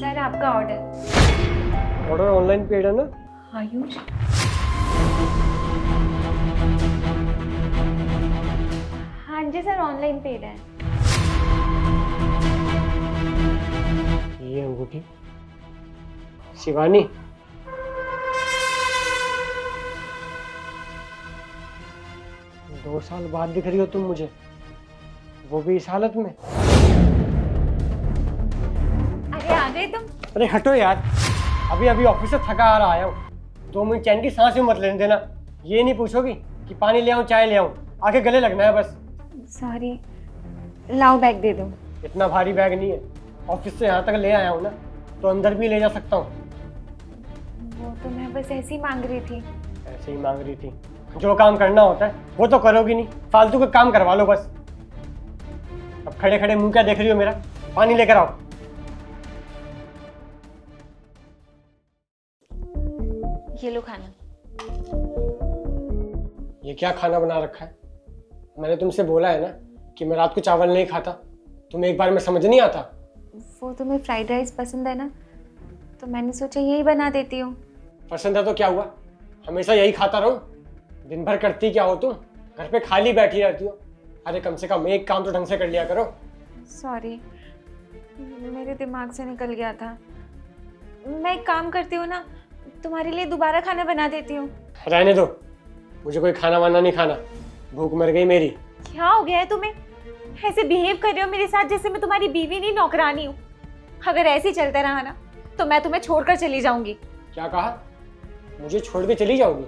Sir आपका order. Order online paid है ना? आयुष, हाँ जी सर, ऑनलाइन पेड है। ये अंगूठी शिवानी, दो साल बाद दिख रही हो तुम मुझे, वो भी इस हालत में। अरे आ गए तुम? अरे हटो यार, अभी अभी ऑफिस से थका आ रहा आया हूँ। 2 मिनट चैन की सांस भी मत लेने देना। ये नहीं पूछोगी कि पानी ले आऊँ चाय ले आऊँ, आके गले लगना है बस। सॉरी, लाओ बैग दे दो। इतना भारी बैग नहीं है, ऑफिस से यहाँ तक ले आया हूँ ना, तो अंदर भी ले जा सकता हूँ। वो तो मैं बस ऐसे ही मांग रही थी। ऐसे ही मांग रही थी? जो काम करना होता है वो तो करोगी नहीं, फालतू का काम करवा लो बस। अब खड़े खड़े मुंह क्या देख रही हो मेरा? पानी लेकर आओ। ये लो खाना। ये क्या खाना बना रखा है? मैंने तुमसे बोला है ना कि मैं रात को चावल नहीं खाता। तुम्हें एक बार में समझ नहीं आता? वो तुम्हें फ्राइड राइस पसंद है ना, तो मैंने सोचा यही बना देती हूँ। पसंद है तो क्या हुआ? हमेशा यही खाता रहूं? दिन भर करती क्या हो तुम? घर पे खाली बैठी रहती हो। अरे कम से कम एक काम तो ढंग से कर लिया करो। सॉरी, मेरे दिमाग से निकल गया था। मैं एक काम करती हूँ ना, तुम्हारे लिए दोबारा खाना बना देती हूँ। रहने दो, मुझे कोई खाना वाना नहीं खाना। भूख मर गई मेरी। क्या हो गया है तुम्हें? ऐसे बिहेव कर रहे हो मेरे साथ जैसे मैं तुम्हारी बीवी नहीं नौकरानी हूँ। अगर ऐसे ही चलता रहा ना तो मैं तुम्हें छोड़कर चली जाऊंगी। क्या कहा? मुझे छोड़ के चली जाओगी?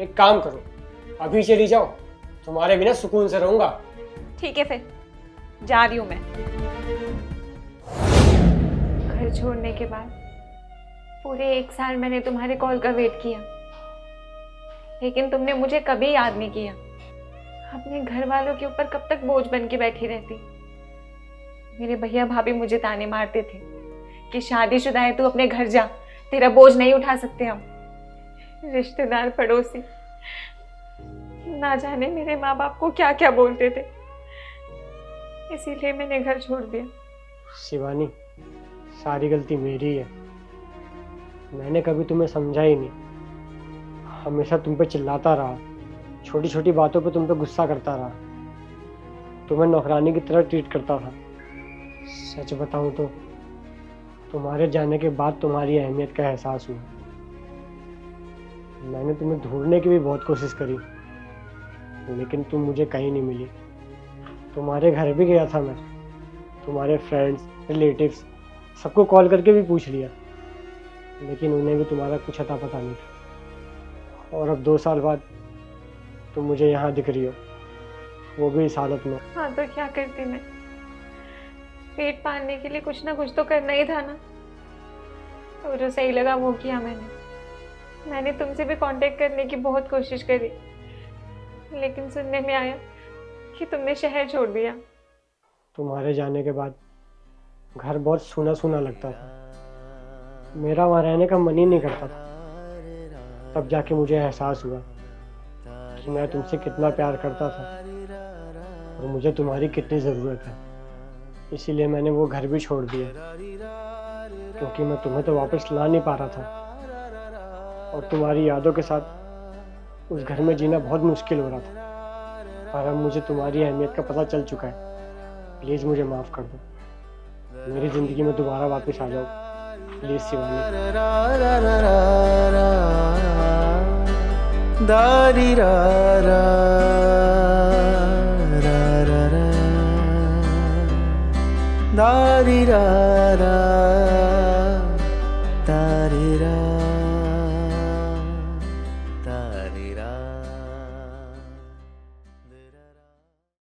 एक काम करो, अभी चली जाओ, तुम्हारे बिना सुकून से रहूंगा। ठीक है फिर, जा रही हूँ मैं। घर छोड़ने के बाद पूरे 1 साल मैंने तुम्हारे कॉल का वेट किया, लेकिन तुमने मुझे कभी याद नहीं किया। अपने घर वालों के ऊपर कब तक बोझ बन के बैठी रहती। मेरे भैया भाभी मुझे ताने मारते थे कि शादीशुदा है तू, अपने घर जा, तेरा बोझ नहीं उठा सकते हम। रिश्तेदार पड़ोसी ना जाने मेरे माँ बाप को क्या क्या बोलते थे, इसीलिए मैंने घर छोड़ दिया। शिवानी, सारी गलती मेरी है। मैंने कभी तुम्हें समझा ही नहीं, हमेशा तुम पे चिल्लाता रहा, छोटी छोटी बातों पे तुम पे गुस्सा करता रहा, तुम्हें नौकरानी की तरह ट्रीट करता था। सच बताऊं तो तुम्हारे जाने के बाद तुम्हारी अहमियत का एहसास हुआ। मैंने तुम्हें ढूंढने की भी बहुत कोशिश करी, लेकिन तुम मुझे कहीं नहीं मिली। तुम्हारे घर भी गया था मैं, तुम्हारे फ्रेंड्स रिलेटिव्स सबको कॉल करके भी पूछ लिया, लेकिन उन्हें भी तुम्हारा कुछ अता पता नहीं था। और अब 2 साल बाद तुम मुझे यहाँ दिख रही हो, वो भी इस हालत में। हाँ तो क्या करती मैं? पेट पालने के लिए कुछ ना कुछ तो करना ही था ना, तो जो सही लगा वो किया मैंने तुमसे भी कांटेक्ट करने की बहुत कोशिश करी, लेकिन सुनने में आया कि तुमने शहर छोड़ दिया। तुम्हारे जाने के बाद घर बहुत सूना सूना लगता था, मेरा वहाँ रहने का मन ही नहीं करता था। तब जाके मुझे एहसास हुआ कि मैं तुमसे कितना प्यार करता था और मुझे तुम्हारी कितनी ज़रूरत है। इसीलिए मैंने वो घर भी छोड़ दिया, क्योंकि मैं तुम्हें तो वापस ला नहीं पा रहा था, और तुम्हारी यादों के साथ उस घर में जीना बहुत मुश्किल हो रहा था। पर अब मुझे तुम्हारी अहमियत का पता चल चुका है। प्लीज़ मुझे माफ़ कर दो, मेरी ज़िंदगी में दोबारा वापस आ जाओ प्लीज़ शिवानी। दारी रा रा रा रा रा दारी रा रा